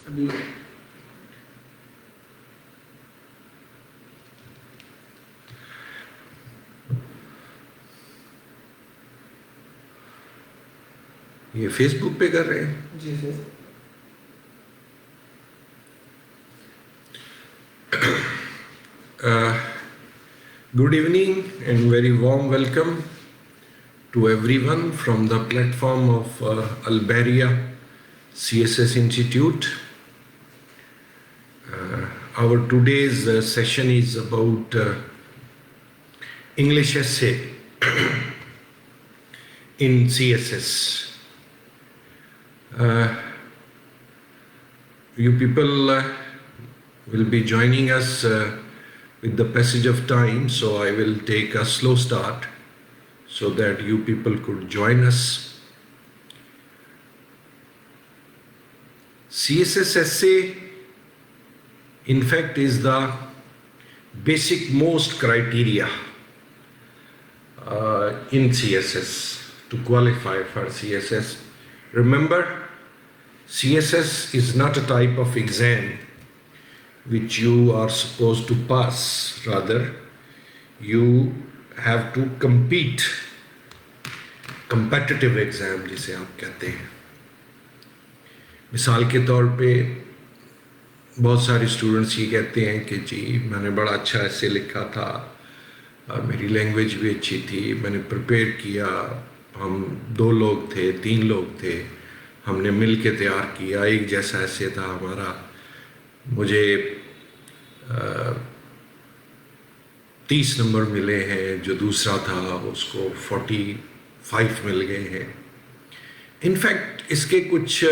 ابھی یہ فیس بک پہ کر رہے ہیں؟ جی سر. Good evening and very warm welcome to everyone from the platform of Alberia CSS Institute. Our today's session is about English essay in CSS. You people will be joining us with the passage of time, so I will take a slow start so that you people could join us. CSS essay, in fact, is the basic most criteria in CSS to qualify for CSS. Remember, CSS is not a type of exam which you are supposed to pass. Rather, you have to compete. Competitive exam جسے آپ کہتے ہیں. مثال کے طور پہ بہت سارے اسٹوڈنٹس یہ کہتے ہیں کہ جی میں نے بڑا اچھا ایسے لکھا تھا, میری لینگویج بھی اچھی تھی, میں نے پریپیئر کیا, ہم 2 لوگ تھے 3 لوگ تھے, ہم نے مل کے تیار کیا, ایک جیسا ایسے تھا ہمارا, مجھے 30 نمبر ملے ہیں, جو دوسرا تھا اس کو 45 مل گئے ہیں. انفیکٹ اس کے کچھ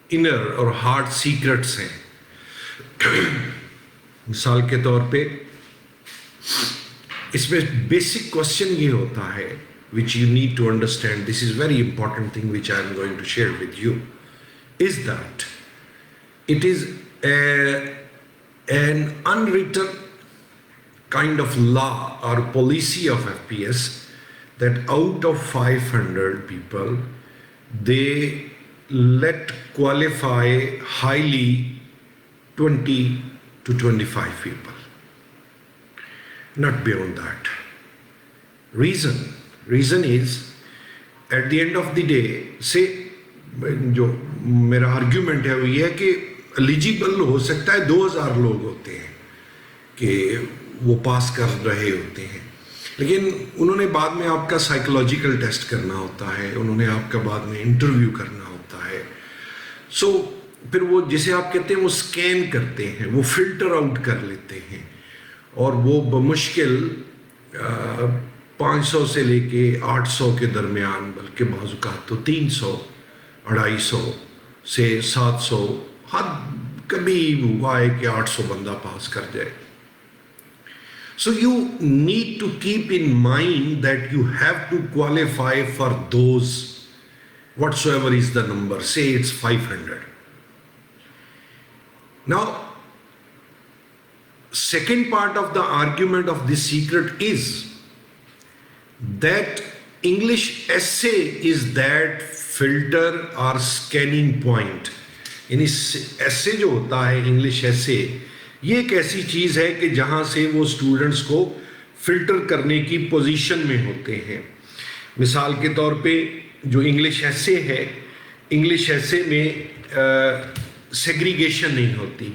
انر اور ہارڈ سیکرٹس ہیں. مثال کے طور پہ اس میں بیسک کوشچن یہ ہوتا ہے which you need to understand. This is very important thing which I am going to share with you, is that it is an unwritten kind of law or policy of FPS that out of 500 people, they let qualify highly 20 to 25 people, not beyond that. Reason is, at the end of the day, say, جو میرا argument ہے وہ یہ ہے کہ eligible ہو سکتا ہے 2000 لوگ ہوتے ہیں کہ وہ پاس کر رہے ہوتے ہیں, لیکن انہوں نے بعد میں آپ کا سائیکولوجیکل ٹیسٹ کرنا ہوتا ہے, انہوں نے آپ کا بعد میں انٹرویو کرنا ہوتا ہے. سو پھر وہ جسے آپ کہتے ہیں وہ اسکین کرتے ہیں, وہ فلٹر آؤٹ کر لیتے ہیں, اور وہ بمشکل 500 سے لے کے 800 کے درمیان, بلکہ بعض اوقات تو 300 250 سے 700, حد کبھی ہوا ہے کہ 800 بندہ پاس کر جائے. So you need to keep in mind that you have to qualify for those, whatsoever is the number, say it's 500. Now, second part of the argument of this secret is that English essay is that filter or scanning point. یعنی ایسے جو ہوتا ہے English ایسے, یہ ایک ایسی چیز ہے کہ جہاں سے وہ اسٹوڈنٹس کو فلٹر کرنے کی پوزیشن میں ہوتے ہیں. مثال کے طور پہ جو انگلش ایسے ہے, انگلش ایسے میں سیگریگیشن نہیں ہوتی,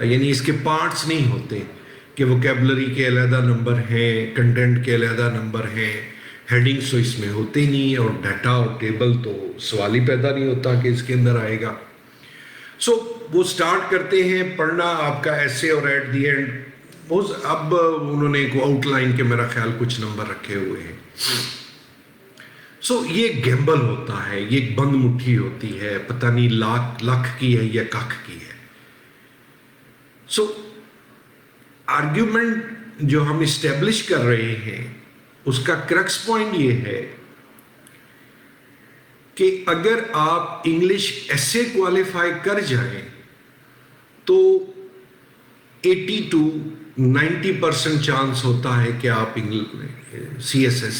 یعنی اس کے پارٹس نہیں ہوتے کہ ووکیبلری کے علیحدہ نمبر ہیں, کنٹینٹ کے علیحدہ نمبر ہیں, ہیڈنگس تو اس میں ہوتے نہیں, اور ڈیٹا اور ٹیبل تو سوال ہی پیدا نہیں ہوتا کہ اس کے اندر آئے گا. سو وہ سٹارٹ کرتے ہیں پڑھنا آپ کا ایسے, اور ایٹ دی اینڈ اب انہوں نے ایک آؤٹ لائن کے میرا خیال کچھ نمبر رکھے ہوئے ہیں. سو یہ گیمبل ہوتا ہے, یہ ایک بند مٹھی ہوتی ہے, پتہ نہیں لاکھ کی ہے یا کاکھ کی ہے. سو آرگیومنٹ جو ہم اسٹیبلش کر رہے ہیں اس کا کریکس پوائنٹ یہ ہے کہ اگر آپ انگلش ایسے کوالیفائی کر جائیں تو 80 to 90% چانس ہوتا ہے کہ آپ CSS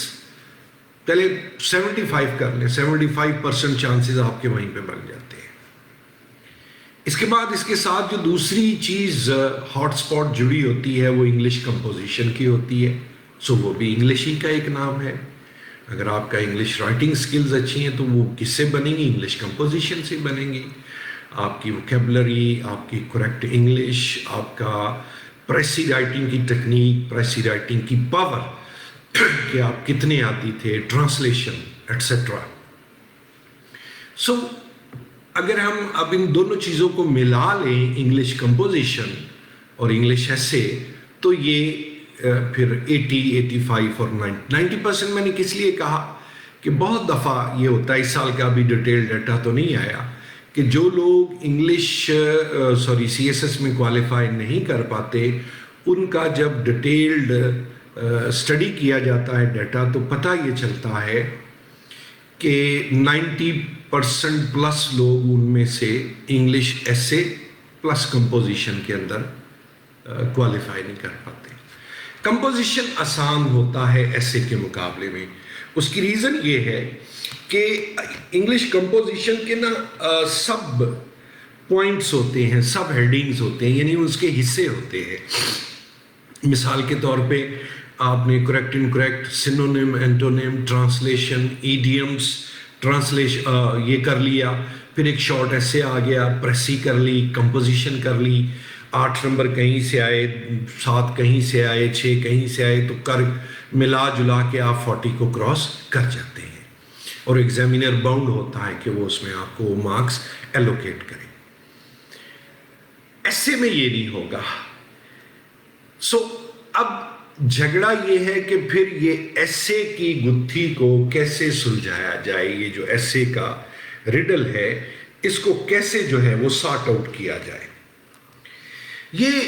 پہلے 75 کر لیں, 75% چانسز آپ کے وہیں پہ بن جاتے ہیں. اس کے بعد اس کے ساتھ جو دوسری چیز ہاٹ اسپاٹ جڑی ہوتی ہے وہ انگلش کمپوزیشن کی ہوتی ہے. سو وہ بھی انگلش ہی کا ایک نام ہے. اگر آپ کا انگلش رائٹنگ سکلز اچھی ہیں تو وہ کس سے بنیں گی؟ انگلش کمپوزیشن سے بنیں گی. آپ کی ووکیبلری، آپ کی کریکٹ انگلش، آپ کا پریسی رائٹنگ کی ٹیکنیک، پریسی رائٹنگ کی پاور کہ آپ کتنے آتی تھے، ٹرانسلیشن ایٹسٹرا. سو اگر ہم اب ان دونوں چیزوں کو ملا لیں، انگلش کمپوزیشن اور انگلش ایسے، تو یہ پھر 85 اور 90% میں نے کس لیے کہا کہ بہت دفعہ یہ ہوتا ہے، اس سال کا بھی ڈیٹیل ڈیٹا تو نہیں آیا، کہ جو لوگ انگلش CSS میں کوالیفائی نہیں کر پاتے، ان کا جب ڈیٹیلڈ اسٹڈی کیا جاتا ہے ڈیٹا، تو پتہ یہ چلتا ہے کہ 90% پلس لوگ ان میں سے انگلش ایسے پلس کمپوزیشن کے اندر کوالیفائی نہیں کر پاتے. کمپوزیشن آسان ہوتا ہے ایسے کے مقابلے میں. اس کی ریزن یہ ہے کہ انگلش کمپوزیشن کے سب پوائنٹس ہوتے ہیں، سب ہیڈنگز ہوتے ہیں، یعنی اس کے حصے ہوتے ہیں. مثال کے طور پہ آپ نے correct incorrect, synonym, antonym, translation, idioms, translation یہ کر لیا، پھر ایک شارٹ ایسے آ گیا، پریسی کر لی، کمپوزیشن کر لی، 8 نمبر کہیں سے آئے، 7 کہیں سے آئے، 6 کہیں سے آئے، تو کر ملا جلا کے آپ 40 کو کراس کر جاتے ہیں. اور ایگزامینر باؤنڈ ہوتا ہے کہ وہ اس میں آپ کو مارکس ایلوکیٹ کرے. ایسے میں یہ نہیں ہوگا. سو اب جھگڑا یہ ہے کہ پھر یہ ایسے کی گتھی کو کیسے سلجھایا جائے. یہ جو ایسے کا ریڈل ہے، اس کو کیسے جو ہے وہ سارٹ آؤٹ کیا جائے. یہ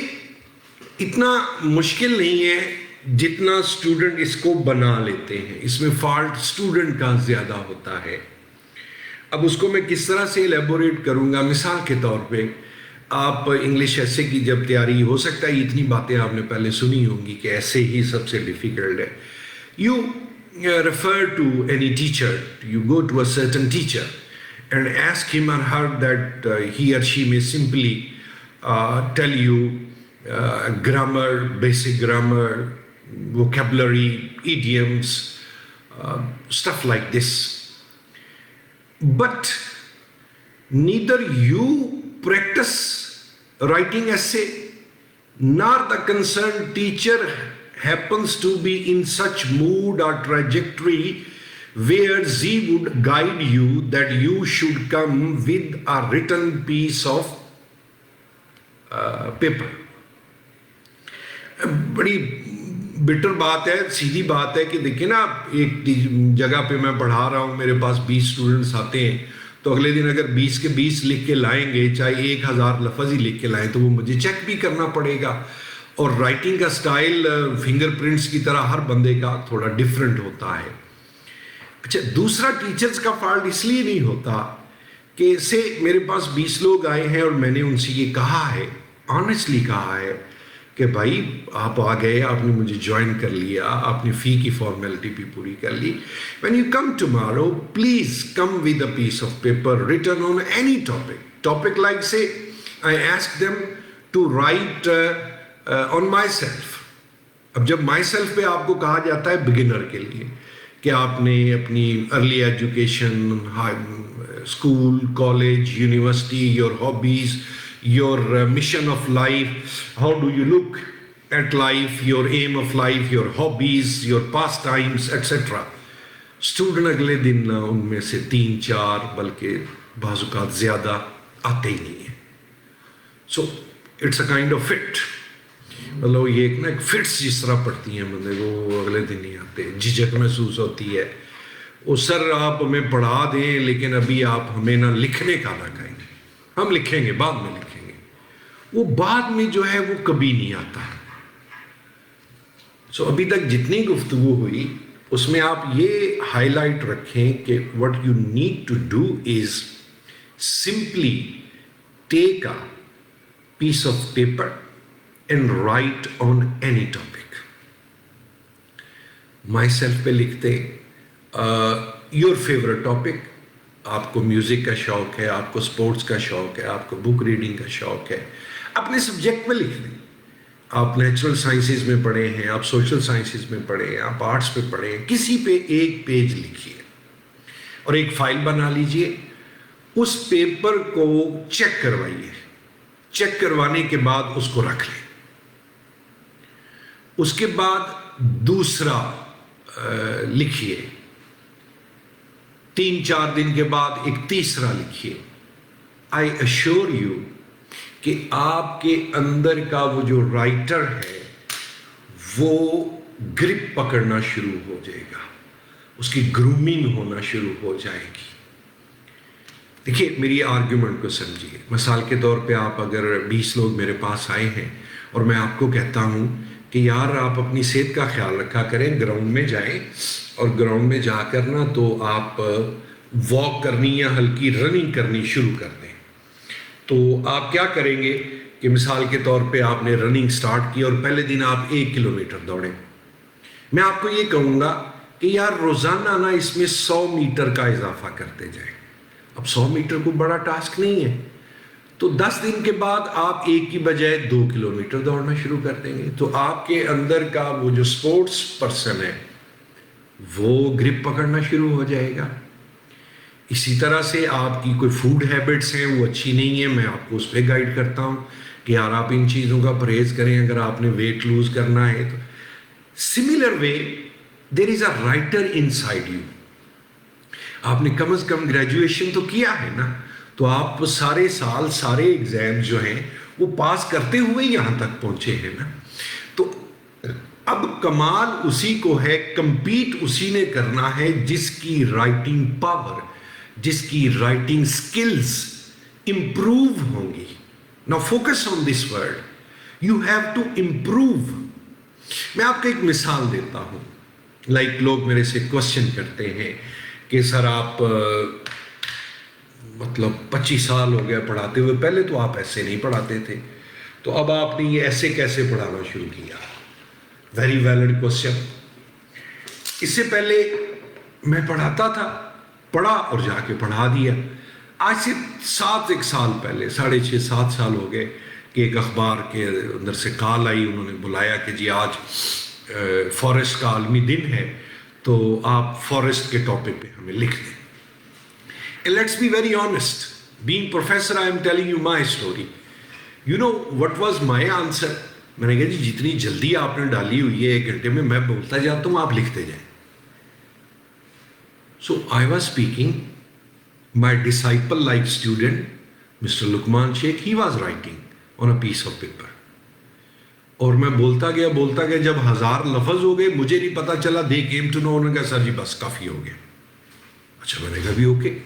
اتنا مشکل نہیں ہے جتنا اسٹوڈنٹ اس کو بنا لیتے ہیں. اس میں فالٹ اسٹوڈنٹ کا زیادہ ہوتا ہے. اب اس کو میں کس طرح سے الیبوریٹ کروں گا؟ مثال کے طور پہ آپ انگلش ایسے کی جب تیاری، ہو سکتا ہے اتنی باتیں آپ نے پہلے سنی ہوں گی کہ ایسے ہی سب سے ڈیفیکلٹ ہے. You refer to any teacher, you go to a certain teacher and ask him or her that he or she may simply tell you grammar, basic grammar, vocabulary, idioms, stuff like this. But neither you practice writing essay, nor the concerned teacher happens to be in such mood or trajectory where she would guide you that you should come with a written piece of paper. بڑی butter بات ہے، سیدھی بات ہے کہ دیکھیں نا، ایک جگہ پہ میں پڑھا رہا ہوں، میرے پاس 20 اسٹوڈنٹس آتے ہیں، تو اگلے دن اگر 20 کے 20 لکھ کے لائیں گے، چاہے 1000 لفظ ہی لکھ کے لائیں، تو وہ مجھے چیک بھی کرنا پڑے گا. اور رائٹنگ کا سٹائل فنگر پرنٹس کی طرح ہر بندے کا تھوڑا ڈیفرنٹ ہوتا ہے. اچھا، دوسرا ٹیچرز کا فالٹ اس لیے نہیں ہوتا کہ سے میرے پاس 20 لوگ آئے ہیں اور میں نے ان سے یہ کہا ہے، آنیسٹلی کہا ہے کہ بھائی آپ آ گئے، آپ نے مجھے جوائن کر لیا، آپ نے فی کی فارمیلٹی بھی پوری کر لی. When you come tomorrow, please come with a piece of paper written on any topic like, say, I ask them to write on myself. اب جب myself پہ آپ کو کہا جاتا ہے بگنر کے لیے کہ آپ نے اپنی early education, school, college, university, your hobbies, your mission of life, how do you look at life, your aim of life, your hobbies, your pastimes, etc. Student اگلے دن ان میں سے 3-4 بلکہ بعض اوقات زیادہ آتے ہی نہیں ہیں. So it's a kind of fit. مطلب یہ ایک نا ایک فٹس جس طرح پڑتی ہیں بندے کو، وہ اگلے دن نہیں آتے، جھجک محسوس ہوتی ہے. وہ سر آپ ہمیں پڑھا دیں لیکن ابھی آپ ہمیں نہ لکھنے کا نہ کہیں، ہم لکھیں گے، بعد میں لکھیں گے. وہ بعد میں جو ہے وہ کبھی نہیں آتا. سو ابھی تک جتنی گفتگو ہوئی اس میں آپ یہ ہائی لائٹ رکھیں کہ what you need to do is simply take a piece of paper and write on any topic. Myself پہ لکھتے your favorite topic, آپ کو میوزک کا شوق ہے، آپ کو سپورٹس کا شوق ہے، آپ کو بک ریڈنگ کا شوق ہے، اپنے سبجیکٹ میں لکھ دیں. آپ نیچرل سائنسز میں پڑھے ہیں، آپ سوشل سائنسز میں پڑھے ہیں، آپ آرٹس پہ پڑھے ہیں، کسی پہ ایک پیج لکھیے اور ایک فائل بنا لیجئے. اس پیپر کو چیک کروائیے، چیک کروانے کے بعد اس کو رکھ لیں. اس کے بعد دوسرا لکھیے، 3-4 دن کے بعد ایک تیسرا لکھیے. آئی ایشور یو کہ آپ کے اندر کا وہ جو رائٹر ہے وہ گرپ پکڑنا شروع ہو جائے گا، اس کی گرومنگ ہونا شروع ہو جائے گی. دیکھیے میری آرگیومنٹ کو سمجھیے. مثال کے طور پہ آپ اگر 20 لوگ میرے پاس آئے ہیں اور میں آپ کو کہتا ہوں کہ یار آپ اپنی صحت کا خیال رکھا کریں، گراؤنڈ میں جائیں اور گراؤنڈ میں جا کر نا تو آپ واک کرنی یا ہلکی رننگ کرنی شروع کر دیں. تو آپ کیا کریں گے کہ مثال کے طور پہ آپ نے رننگ سٹارٹ کی اور پہلے دن آپ 1 کلومیٹر دوڑیں. میں آپ کو یہ کہوں گا کہ یار روزانہ نا اس میں 100 میٹر کا اضافہ کرتے جائیں. اب 100 میٹر کو بڑا ٹاسک نہیں ہے، تو 10 دن کے بعد آپ 1 کی بجائے 2 کلومیٹر دوڑنا شروع کر دیں گے. تو آپ کے اندر کا وہ جو سپورٹس پرسن ہے وہ گرپ پکڑنا شروع ہو جائے گا. اسی طرح سے آپ کی کوئی فوڈ ہیبٹس ہیں وہ اچھی نہیں ہیں، میں آپ کو اس پہ گائیڈ کرتا ہوں کہ یار آپ ان چیزوں کا پرہیز کریں اگر آپ نے ویٹ لوز کرنا ہے تو. Similar way there is a writer in side you. آپ نے کم از کم گریجویشن تو کیا ہے نا، تو آپ سارے سال سارے ایگزام جو ہیں وہ پاس کرتے ہوئے یہاں تک پہنچے ہیں نا. تو اب کمال اسی کو ہے، کمپیٹ اسی نے کرنا ہے جس کی رائٹنگ پاور، جس کی رائٹنگ سکلز امپروو ہوں گی. نا focus on this word, you have to improve. میں آپ کو ایک مثال دیتا ہوں. لائک لوگ میرے سے کوشچن کرتے ہیں کہ سر آپ مطلب 25 سال ہو گیا پڑھاتے ہوئے، پہلے تو آپ ایسے نہیں پڑھاتے تھے، تو اب آپ نے یہ ایسے کیسے پڑھانا شروع کیا؟ Very valid question. اس سے پہلے میں پڑھاتا تھا، پڑھا اور جا کے پڑھا دیا. آج سے 7 سال پہلے، 6.5-7 سال ہو گئے کہ ایک اخبار کے اندر سے کال آئی، انہوں نے بلایا کہ جی آج فارسٹ کا عالمی دن ہے تو آپ فارسٹ کے ٹاپک پہ ہمیں لکھ دیں. And let's be very honest, being professor I am telling you my story. You know what was my answer? میں نے کہا جی جتنی جلدی آپ نے ڈالی ہوئی ہے 1 گھنٹے میں بولتا جاتا ہوں، آپ لکھتے جائیں. So I was speaking, my disciple-like student, Mr. Luqman Sheikh, he was writing on a piece of paper. اور میں بولتا گیا جب 1000 لفظ ہو گئے مجھے نہیں پتا چلا. they came to know، انہوں نے کہا سر جی بس کافی ہو گیا. اچھا میں نے کہا بھی اوکے.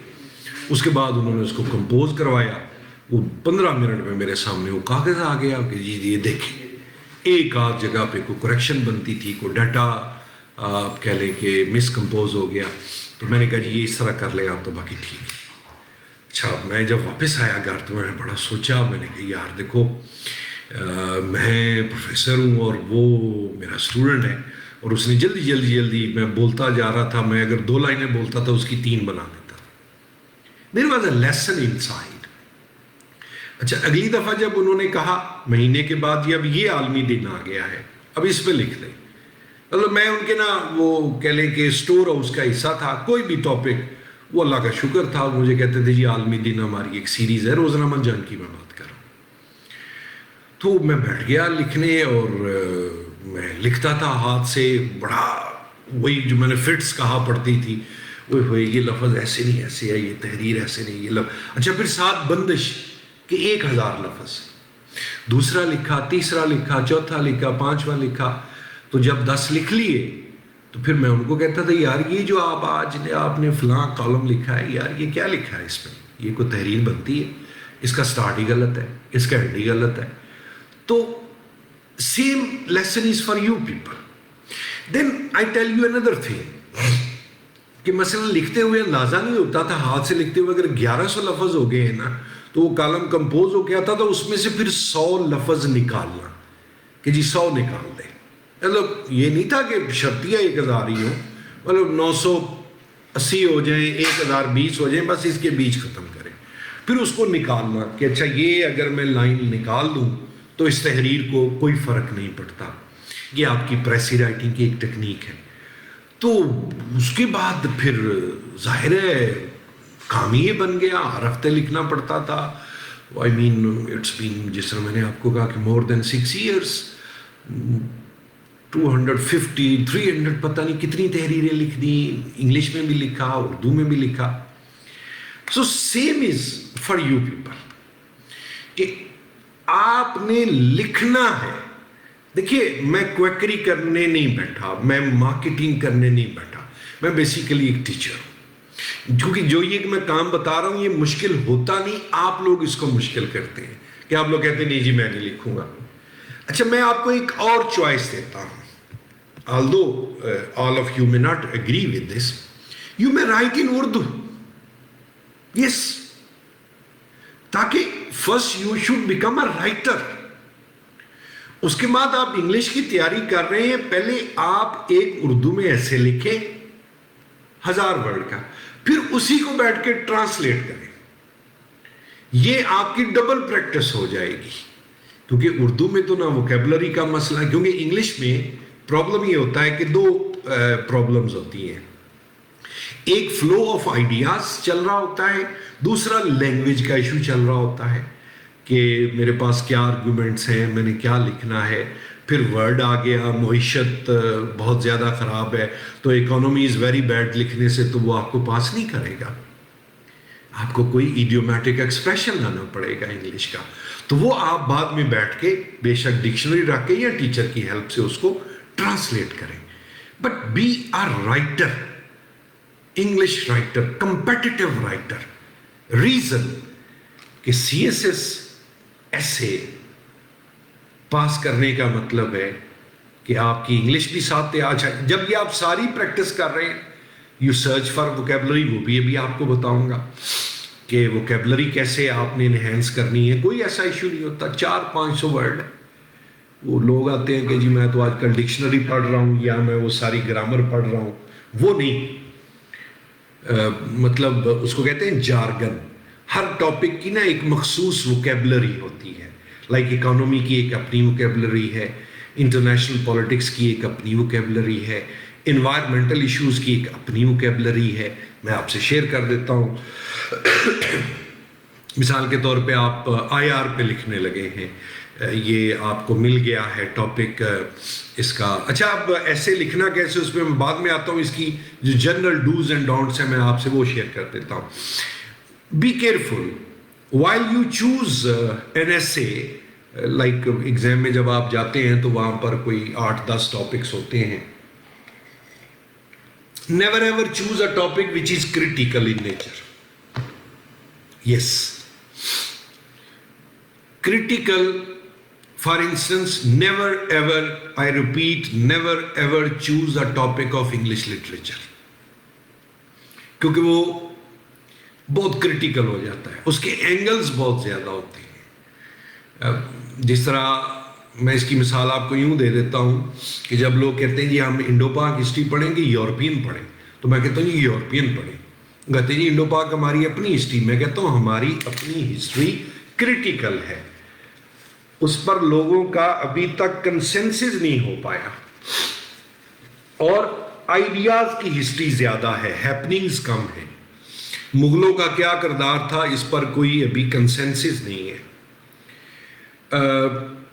اس کے بعد انہوں نے اس کو کمپوز کروایا. وہ 15 منٹ میں میرے سامنے وہ کاغذ آ گیا کہ جی یہ دیکھیں، ایک آدھ جگہ پہ کوئی کریکشن بنتی تھی، کوئی ڈاٹا آپ کہہ لیں کہ مس کمپوز ہو گیا. تو میں نے کہا جی یہ اس طرح کر لیں آپ تو باقی ٹھیک ہے. اچھا میں جب واپس آیا گھر تو میں نے بڑا سوچا. میں نے کہا یار دیکھو میں پروفیسر ہوں اور وہ میرا اسٹوڈنٹ ہے، اور اس نے جلدی میں بولتا جا رہا تھا. میں اگر 2 لائنیں بولتا تھا اس کی 3 بنا دیتا. There was a lesson inside. اچھا اگلی دفعہ جب انہوں نے کہا مہینے کے بعد اب یہ عالمی دن آ گیا ہے، اب اس پہ لکھ دیں. مطلب میں ان کے نا وہ کہہ لیں کہ اسٹور ہاؤس کا حصہ تھا. کوئی بھی ٹاپک وہ اللہ کا شکر تھا، مجھے کہتے تھے جی عالمی دن ہماری ایک سیریز ہے روزنامہ جان کی میں بات کر رہا ہوں. تو میں بیٹھ گیا لکھنے اور میں لکھتا تھا ہاتھ سے. بڑا وہی جو میں نے فٹس کہا پڑتی تھی، وہ یہ لفظ ایسے نہیں ایسے ہے، یہ تحریر ایسے نہیں، یہ لفظ. اچھا پھر 7 بندش کہ 1000 لفظ. دوسرا لکھا، تیسرا لکھا، چوتھا لکھا، 5واں لکھا. تو جب 10 لکھ لیے تو پھر میں ان کو کہتا تھا یار یہ جو آپ نے فلاں کالم لکھا ہے، یار یہ کیا لکھا ہے اس میں؟ یہ کوئی تحریر بنتی ہے؟ اس کا سٹارٹ ہی غلط ہے، اس کا اینڈ ہی غلط ہے. تو same lesson is for you people. Then I tell you another thing کہ مثلا لکھتے ہوئے اندازہ نہیں ہوتا تھا، ہاتھ سے لکھتے ہوئے اگر 1100 لفظ ہو گئے ہیں نا تو وہ کالم کمپوز ہو گیا تھا، تو اس میں سے پھر 100 لفظ نکالنا کہ جی 100 نکال دیں. مطلب یہ نہیں تھا کہ شرطیہ 1000 ہی ہو، مطلب 80 ہو جائیں، 1020 ہو جائیں، بس اس کے بیچ ختم کریں. پھر اس کو نکالنا کہ اچھا یہ اگر میں لائن نکال دوں تو اس تحریر کو کوئی فرق نہیں پڑتا. یہ آپ کی پریسی رائٹنگ کی ایک ٹیکنیک ہے. تو اس کے بعد پھر ظاہر ہے کام یہ بن گیا، رفتے لکھنا پڑتا تھا. آئی مین اٹس بین، جس طرح میں نے آپ کو کہا کہ مور دین 6 ایئرس، 250 300 پتہ نہیں کتنی تحریریں لکھ دی، انگلش میں بھی لکھا، اردو میں بھی لکھا. So same is for you people کہ آپ نے لکھنا ہے. دیکھیے میں کویکری کرنے نہیں بیٹھا، میں مارکیٹنگ کرنے نہیں بیٹھا، میں بیسیکلی ایک ٹیچر ہوں. کیونکہ جو یہ کہ میں کام بتا رہا ہوں یہ مشکل ہوتا نہیں، آپ لوگ اس کو مشکل کرتے ہیں کہ آپ لوگ کہتے ہیں نہیں جی میں نہیں لکھوں گا. اچھا میں آپ کو ایک اور چوائس دیتا ہوں. although all of you may not agree with this, you may write in Urdu. Yes. تاکہ first you should become a writer. اس کے بعد آپ انگلش کی تیاری کر رہے ہیں، پہلے آپ ایک اردو میں ایسے لکھیں 1000 ورڈ کا، پھر اسی کو بیٹھ کے ٹرانسلیٹ کریں. یہ آپ کی ڈبل پریکٹس ہو جائے گی. کیونکہ اردو میں تو نہ ووکیبلری کا مسئلہ ہے، کیونکہ انگلش میں پرابلم یہ ہوتا ہے کہ 2 پرابلمز ہوتی ہیں. ایک فلو آف آئیڈیاز چل رہا ہوتا ہے، دوسرا لینگویج کا ایشو چل رہا ہوتا ہے کہ میرے پاس کیا آرگومنٹس ہیں، میں نے کیا لکھنا ہے. پھر ورڈ آ گیا، معیشت بہت زیادہ خراب ہے تو اکانومی از ویری بیڈ لکھنے سے تو وہ آپ کو پاس نہیں کرے گا. آپ کو کوئی ایڈیومیٹک ایکسپریشن لانا پڑے گا انگلش کا، تو وہ آپ بعد میں بیٹھ کے بے شک ڈکشنری رکھ کے یا ٹیچر کی ہیلپ سے اس کو ٹرانسلیٹ کریں. But be a writer, English writer, competitive writer. Reason کہ سی ایس ایس ایسے پاس کرنے کا مطلب ہے کہ آپ کی انگلش بھی ساتھ آ جائے. جب یہ آپ ساری پریکٹس کر رہے ہیں، یو سرچ فار ووکیبلری، وہ بھی ابھی آپ کو بتاؤں گا کہ ووکیبلری کیسے آپ نے انہینس کرنی ہے. کوئی ایسا ایشو نہیں ہوتا، 400-500 ورڈ. وہ لوگ آتے ہیں کہ جی میں تو آج کل ڈکشنری پڑھ رہا ہوں یا میں وہ ساری گرامر پڑھ رہا ہوں. وہ نہیں، مطلب اس کو کہتے ہیں جارگن. ہر ٹاپک کی نا ایک مخصوص ووکیبلری ہوتی ہے. لائک اکانومی کی ایک اپنی ووکیبلری ہے، انٹرنیشنل پولیٹکس کی ایک اپنی ووکیبلری ہے، انوائرمنٹل ایشوز کی ایک اپنی ووکیبلری ہے. میں آپ سے شیئر کر دیتا ہوں. مثال کے طور پہ آپ آئی آر پہ لکھنے لگے ہیں، یہ آپ کو مل گیا ہے ٹاپک اس کا. اچھا اب ایسے لکھنا کیسے، اس پہ میں بعد میں آتا ہوں. اس کی جو جنرل ڈوز اینڈ ڈونٹس ہیں میں آپ سے وہ شیئر کر دیتا ہوں. Be careful while you choose an essay, like exam میں جب آپ جاتے ہیں تو وہاں پر کوئی 8-10 ٹاپکس ہوتے ہیں. never ever choose a topic which is critical in nature. Yes, critical. For instance, never ever, I repeat, never ever choose a topic of English literature. کیونکہ وہ بہت کریٹیکل ہو جاتا ہے، اس کے اینگلز بہت زیادہ ہوتے ہیں. جس طرح میں اس کی مثال آپ کو یوں دے دیتا ہوں کہ جب لوگ کہتے ہیں جی ہم انڈو پاک ہسٹری پڑھیں گے یورپین پڑھیں، تو میں کہتا ہوں جی یورپین پڑھیں. کہتے ہیں جی انڈو پاک ہماری اپنی ہسٹری، میں کہتا ہوں ہماری اپنی ہسٹری کریٹیکل ہے. اس پر لوگوں کا ابھی تک کنسنسس نہیں ہو پایا، اور آئیڈیاز کی ہسٹری زیادہ ہے، ہیپننگز کم ہیں. مغلوں کا کیا کردار تھا اس پر کوئی ابھی کنسنسس نہیں ہے.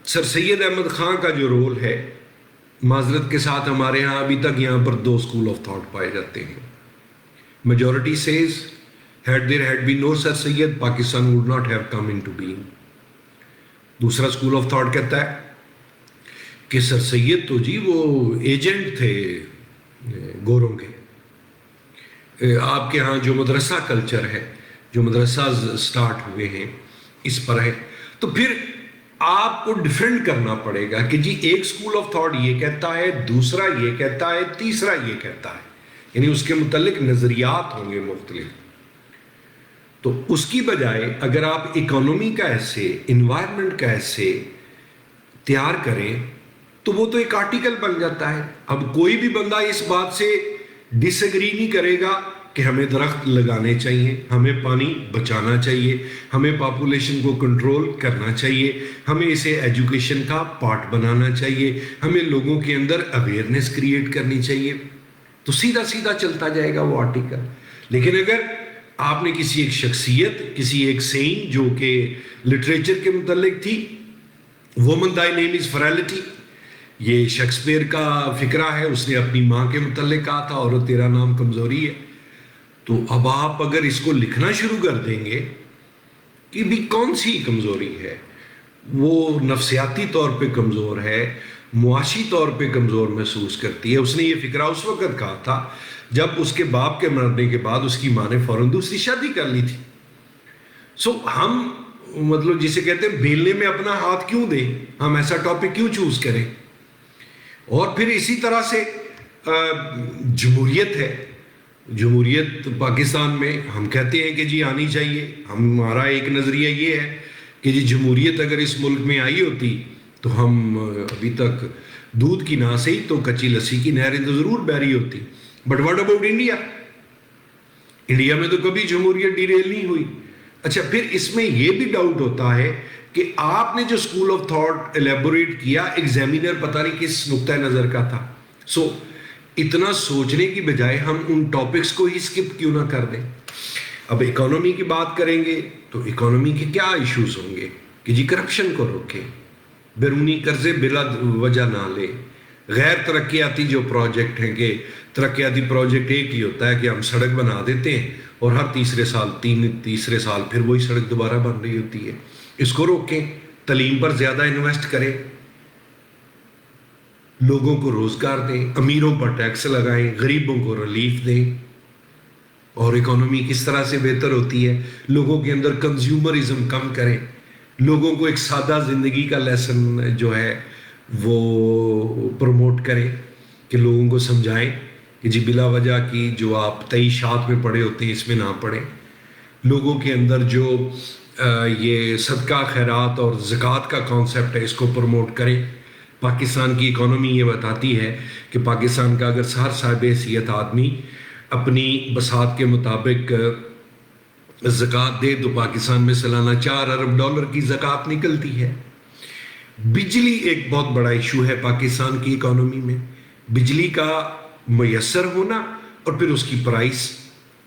سر سید احمد خان کا جو رول ہے، معذرت کے ساتھ ہمارے ہاں ابھی تک یہاں پر 2 اسکول آف تھاٹ پائے جاتے ہیں. Majority says had there had been no Sir Syed, Pakistan would not have come into being. دوسرا اسکول آف تھاٹ کہتا ہے کہ سر سید تو جی وہ ایجنٹ تھے گوروں کے. آپ کے ہاں جو مدرسہ کلچر ہے، جو مدرسہ سٹارٹ ہوئے ہیں اس پر ہے. تو پھر آپ کو ڈیفرنٹ کرنا پڑے گا کہ جی ایک اسکول آف تھاٹ یہ کہتا ہے، دوسرا یہ کہتا ہے، تیسرا یہ کہتا ہے. یعنی اس کے متعلق نظریات ہوں گے مختلف. تو اس کی بجائے اگر آپ اکانومی کا ایسے، انوائرمنٹ کا ایسے تیار کریں تو وہ تو ایک آرٹیکل بن جاتا ہے. اب کوئی بھی بندہ اس بات سے ڈس ایگری نہیں کرے گا کہ ہمیں درخت لگانے چاہیے، ہمیں پانی بچانا چاہیے، ہمیں پاپولیشن کو کنٹرول کرنا چاہیے، ہمیں اسے ایجوکیشن کا پارٹ بنانا چاہیے، ہمیں لوگوں کے اندر اویئرنیس کریٹ کرنی چاہیے. تو سیدھا سیدھا چلتا جائے گا وہ آرٹیکل. لیکن اگر آپ نے کسی ایک شخصیت، کسی ایک سین جو کہ لٹریچر کے متعلق تھی، وومن تھائی نیم از فریلٹی، یہ شیکسپیئر کا فقرہ ہے، اس نے اپنی ماں کے متعلق کہا تھا عورت تیرا نام کمزوری ہے. تو اب آپ اگر اس کو لکھنا شروع کر دیں گے کہ بھی کون سی کمزوری ہے، وہ نفسیاتی طور پہ کمزور ہے، معاشی طور پہ کمزور محسوس کرتی ہے. اس نے یہ فقرہ اس وقت کہا تھا جب اس کے باپ کے مرنے کے بعد اس کی ماں نے فوراً دوسری شادی کر لی تھی. ہم مطلب جسے کہتے ہیں بیلنے میں اپنا ہاتھ کیوں دیں، ہم ایسا ٹاپک کیوں چوز کریں. اور پھر اسی طرح سے جمہوریت ہے. جمہوریت پاکستان میں ہم کہتے ہیں کہ جی آنی چاہیے. ہمارا ایک نظریہ یہ ہے کہ جی جمہوریت اگر اس ملک میں آئی ہوتی تو ہم ابھی تک دودھ کی نہ صحیح تو کچی لسی کی نہریں تو ضرور بہری ہوتی. But what about India? India میں تو کبھی جمہوریت ڈیریل نہیں ہوئی. اچھا، پھر اس میں یہ بھی ڈاؤٹ ہوتا ہے کہ آپ نے جو اسکول آف تھاٹ ایلیبوریٹ کیا، ایگزامینر پتہ نہیں کس نقطۂ نظر کا تھا. اتنا سوچنے کی بجائے ہم ان ٹاپکس کو ہی اسکپ کیوں نہ کر دیں. اب اکانومی کی بات کریں گے تو اکانومی کے کیا ایشوز ہوں گے کہ جی کرپشن کو روکیں، بیرونی قرضے بلا وجہ نہ لیں، غیر ترقیاتی جو پروجیکٹ ہیں، کہ ترقیاتی پروجیکٹ ایک ہی ہوتا ہے کہ ہم سڑک بنا دیتے ہیں اور ہر تیسرے سال پھر وہی سڑک دوبارہ بن رہی ہوتی ہے. اس کو روکیں. تعلیم پر زیادہ انویسٹ کریں، لوگوں کو روزگار دیں، امیروں پر ٹیکس لگائیں، غریبوں کو ریلیف دیں. اور اکانومی کس طرح سے بہتر ہوتی ہے؟ لوگوں کے اندر کنزیومرزم کم کریں، لوگوں کو ایک سادہ زندگی کا لیسن جو ہے وہ پروموٹ کریں، کہ لوگوں کو سمجھائیں کہ جی بلا وجہ کی جو آپ تعیشات میں پڑے ہوتے ہیں اس میں نہ پڑیں. لوگوں کے اندر جو یہ صدقہ خیرات اور زکوٰۃ کا کانسیپٹ ہے اس کو پروموٹ کریں. پاکستان کی اکانومی یہ بتاتی ہے کہ پاکستان کا اگر ہر صاحب حیثیت آدمی اپنی بساط کے مطابق زکوٰۃ دے تو پاکستان میں سالانہ $4 ارب کی زکوٰۃ نکلتی ہے. بجلی ایک بہت بڑا ایشو ہے پاکستان کی اکانومی میں. بجلی کا میسر ہونا اور پھر اس کی پرائس.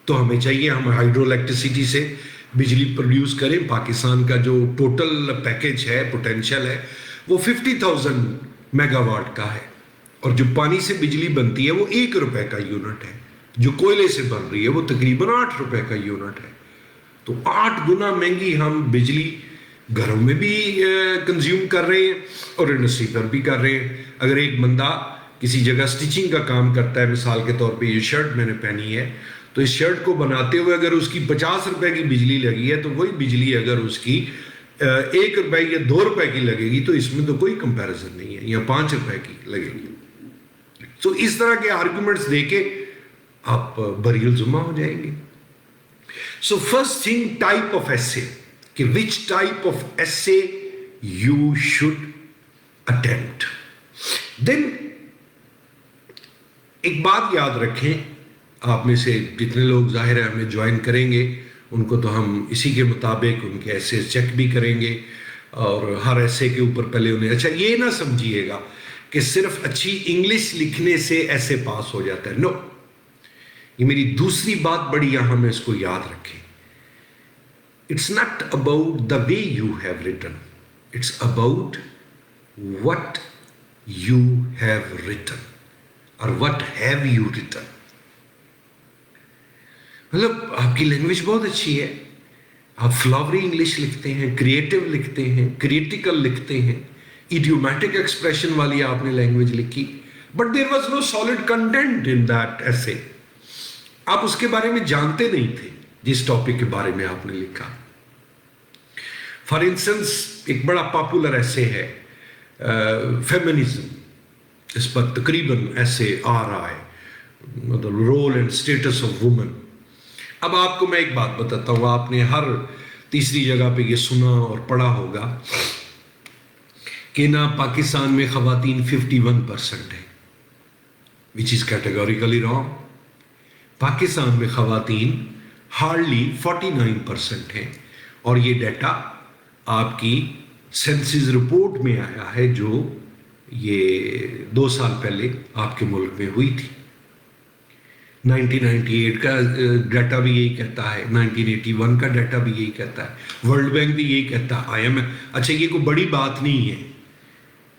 تو ہمیں چاہیے ہم ہائیڈرو الیکٹریسٹی سے بجلی پروڈیوس کریں. پاکستان کا جو ٹوٹل پیکج ہے، پوٹینشیل ہے، وہ 50,000 میگا واٹ کا ہے. اور جو پانی سے بجلی بنتی ہے وہ $1 کا یونٹ ہے. جو کوئلے سے بن رہی ہے وہ تقریباً $8 کا یونٹ ہے. تو 8 گنا مہنگی ہم بجلی گھروں میں بھی کنزیوم کر رہے ہیں اور انڈسٹری پر بھی کر رہے ہیں. اگر ایک بندہ کسی جگہ سٹیچنگ کا کام کرتا ہے، مثال کے طور پہ یہ شرٹ میں نے پہنی ہے، تو اس شرٹ کو بناتے ہوئے اگر اس کی $50 کی بجلی لگی ہے تو وہی بجلی اگر اس کی $1 یا $2 کی لگے گی تو اس میں تو کوئی کمپیریزن نہیں ہے، یا $5 کی لگے گی. تو اس طرح کے آرگومنٹس دے کے آپ بری الزمہ ہو جائیں گے. So first thing, type of ایسے، کہ وچ ٹائپ آف ایسے یو شوڈ اٹیمپٹ. دین ایک بات یاد رکھیں، آپ میں سے جتنے لوگ ظاہر ہے ہمیں جوائن کریں گے ان کو تو ہم اسی کے مطابق ان کے ایسے چیک بھی کریں گے، اور ہر ایسے کے اوپر پہلے انہیں اچھا یہ نہ سمجھیے گا کہ صرف اچھی انگلش لکھنے سے ایسے پاس ہو جاتا ہے. نو، یہ میری دوسری بات بڑی اہم ہے، اس کو یاد رکھیں. It's not about the way you have written, it's about what you have written or what have you written. مطلب آپ کی لینگویج بہت اچھی ہے، آپ فلاوری انگلش لکھتے ہیں، کریٹو لکھتے ہیں، کریٹیکل لکھتے ہیں، ایڈیومیٹک ایکسپریشن والی آپ نے لینگویج لکھی، but there was no solid content in that ایسے. آپ اس کے بارے میں جانتے نہیں تھے جس ٹاپک کے بارے میں آپ نے لکھا. فار انسٹنس ایک بڑا پاپولر ایسے ہے فیمنزم، اس پر تقریباً ایسے آ رہا ہے، مطلب role and status of women. اب آپ کو میں ایک بات بتاتا ہوں، آپ نے ہر تیسری جگہ پہ یہ سنا اور پڑھا ہوگا کہ نا پاکستان میں خواتین 51% ہیں، which is categorically wrong. Pakistan میں خواتین ہارڈلی 49% ہیں، اور یہ ڈیٹا آپ کی سینسز رپورٹ میں آیا ہے جو یہ 2 سال پہلے آپ کے ملک میں ہوئی تھی۔ 1998 کا ڈیٹا بھی یہی کہتا ہے، 1981 کا ڈیٹا بھی یہی کہتا ہے، ورلڈ بینک بھی یہی کہتا ہے، IMF۔ اچھا یہ کوئی بڑی بات نہیں ہے،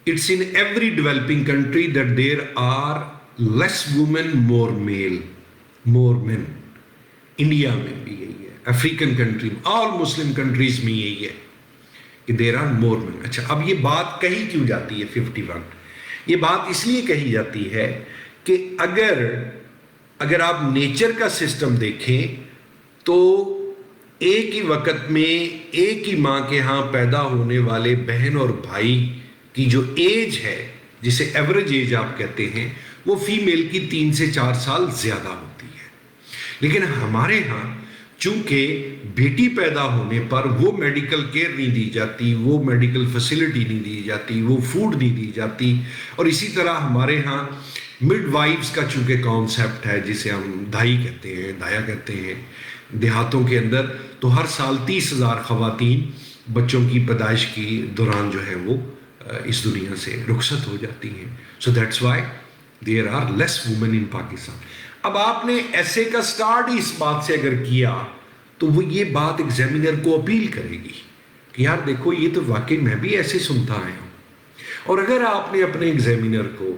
it's in every developing country that there are less women more male more men. India میں بھی یہی ہے، افریقن کنٹری میں، آل مسلم کنٹریز میں یہی ہے کہ دیر آر مور مین۔ اچھا اب یہ بات کہی کیوں جاتی ہے 51؟ یہ بات اس لیے کہی جاتی ہے کہ اگر آپ نیچر کا سسٹم دیکھیں تو ایک ہی وقت میں ایک ہی ماں کے ہاں پیدا ہونے والے بہن اور بھائی کی جو ایج ہے، جسے ایوریج ایج آپ کہتے ہیں، وہ فیمیل کی 3 سے 4 سال زیادہ ہوتی ہے۔ لیکن ہمارے ہاں چونکہ بیٹی پیدا ہونے پر وہ میڈیکل کیئر نہیں دی جاتی، وہ میڈیکل فیسلٹی نہیں دی جاتی، وہ فوڈ نہیں دی جاتی، اور اسی طرح ہمارے ہاں مڈ وائفز کا چونکہ کانسیپٹ ہے جسے ہم دائی کہتے ہیں، دایا کہتے ہیں دیہاتوں کے اندر، تو ہر سال 30,000 خواتین بچوں کی پیدائش کی دوران جو ہے وہ اس دنیا سے رخصت ہو جاتی ہیں۔ So that's why there are less women in Pakistan. اب آپ نے ایسے کا سٹارٹ اس بات سے اگر کیا تو وہ یہ بات ایگزامینر کو اپیل کرے گی کہ یار دیکھو یہ تو واقعی میں بھی ایسے سنتا آیا ہوں۔ اور اگر آپ نے اپنے ایگزامینر کو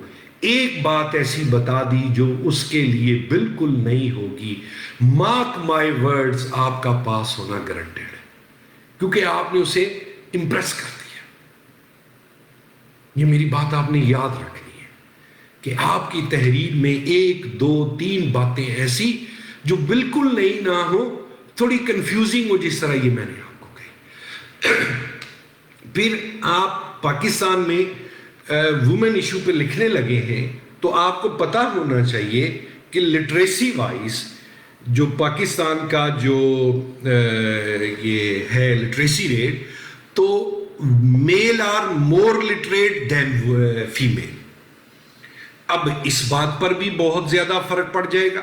ایک بات ایسی بتا دی جو اس کے لیے بالکل نہیں ہوگی، مارک مائی ورڈز، آپ کا پاس ہونا گارنٹیڈ ہے، کیونکہ آپ نے اسے امپریس کر دیا۔ یہ میری بات آپ نے یاد رکھنی ہے کہ آپ کی تحریر میں 1 2 3 باتیں ایسی جو بالکل نئی نہ ہو، تھوڑی کنفیوزنگ ہو، جس طرح یہ میں نے آپ کو کہی۔ پھر آپ پاکستان میں وومن ایشو پہ لکھنے لگے ہیں تو آپ کو پتہ ہونا چاہیے کہ لٹریسی وائز جو پاکستان کا جو یہ ہے لٹریسی ریٹ، تو male are more literate than female. اب اس بات پر بھی بہت زیادہ فرق پڑ جائے گا۔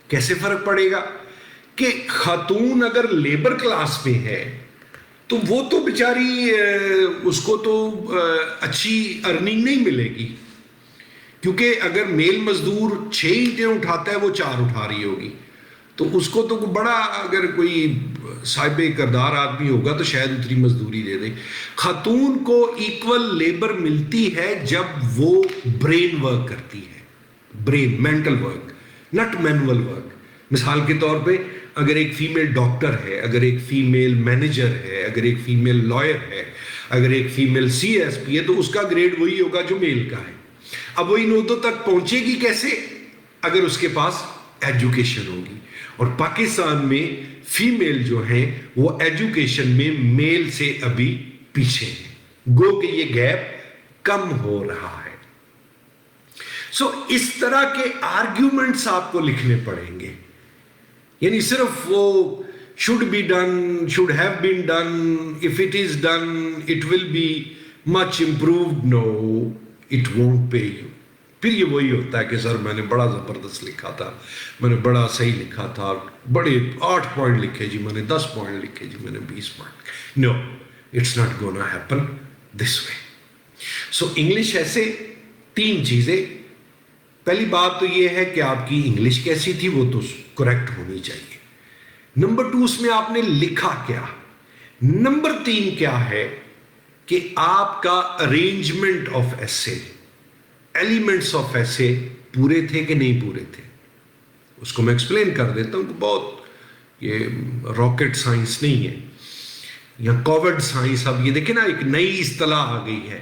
کیسے فرق پڑے گا؟ کہ خاتون اگر لیبر کلاس میں ہے تو وہ تو بیچاری اس کو تو اچھی ارننگ نہیں ملے گی، کیونکہ اگر میل مزدور 6 اینٹیں اٹھاتا ہے وہ 4 اٹھا رہی ہوگی، تو اس کو تو بڑا، اگر کوئی صاحب کردار آدمی ہوگا تو شاید اتنی مزدوری دے دے۔ خاتون کو ایکول لیبر ملتی ہے جب وہ برین ورک کرتی ہے، برین، مینٹل ورک، نٹ مینول ورک۔ مثال کے طور پہ اگر ایک فیمیل ڈاکٹر ہے، اگر ایک فیمیل مینیجر ہے، اگر ایک فیمیل لائر ہے، اگر ایک فیمیل CSP ہے، تو اس کا گریڈ وہی ہوگا جو میل کا ہے۔ اب وہ ان عہدوں تک پہنچے گی کیسے؟ اگر اس کے پاس ایجوکیشن ہوگی، اور پاکستان میں فیمیل جو ہیں وہ ایجوکیشن میں میل سے ابھی پیچھے ہیں، گو کہ یہ گیپ کم ہو رہا ہے۔ سو اس طرح کے آرگیومنٹس آپ کو لکھنے پڑیں گے، یعنی صرف وہ should be done, should have been done, if it is done, it will be much improved. No, it won't pay you. پھر یہ وہی ہوتا ہے کہ سر میں نے بڑا زبردست لکھا تھا، میں نے بڑا صحیح لکھا تھا، بڑے 8 پوائنٹ لکھے جی میں نے، 10 پوائنٹ لکھے جی میں نے، 20 point. No, it's not gonna happen this way. So English ایسے 3 چیزیں، پہلی بات تو یہ ہے کہ آپ کی انگلش کیسی تھی، وہ تو کریکٹ ہونی چاہیے۔ نمبر 2 اس میں آپ نے لکھا کیا۔ نمبر 3 کیا ہے کہ آپ کا ارینجمنٹ آف ایسے، ایلیمنٹس آف ایسے پورے تھے کہ نہیں پورے تھے۔ اس کو میں ایکسپلین کر دیتا ہوں کہ بہت یہ راکٹ سائنس نہیں ہے یا کووڈ سائنس۔ اب یہ دیکھیں نا، ایک نئی اصطلاح آ گئی ہے۔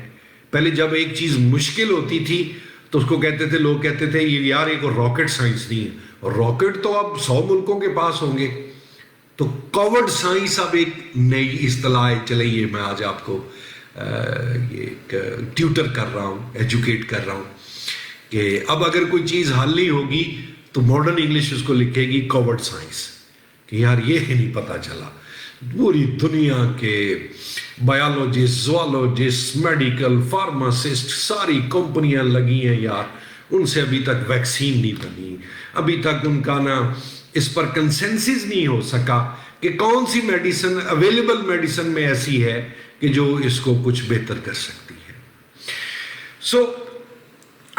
پہلے جب ایک چیز مشکل ہوتی تھی تو اس کو کہتے تھے، لوگ کہتے تھے یہ یار ایک راکٹ سائنس نہیں ہے، اور راکٹ تو اب 100 ملکوں کے پاس ہوں گے۔ تو کووڈ سائنس اب ایک نئی اصطلاح ہے۔ چلیے میں آج آپ کو یہ ایک ٹیوٹر کر رہا ہوں، ایجوکیٹ کر رہا ہوں کہ اب اگر کوئی چیز حل نہیں ہوگی تو ماڈرن انگلش اس کو لکھے گی کووڈ سائنس، کہ یار یہ نہیں پتہ چلا، پوری دنیا کے بایولوجسٹ، زوالوجسٹ، میڈیکل، فارماسسٹ، ساری کمپنیاں لگی ہیں یار ان سے ابھی تک ویکسین نہیں بنی، ابھی تک ان کا نا اس پر کنسنسس نہیں ہو سکا کہ کون سی میڈیسن اویلیبل میڈیسن میں ایسی ہے کہ جو اس کو کچھ بہتر کر سکتی ہے. سو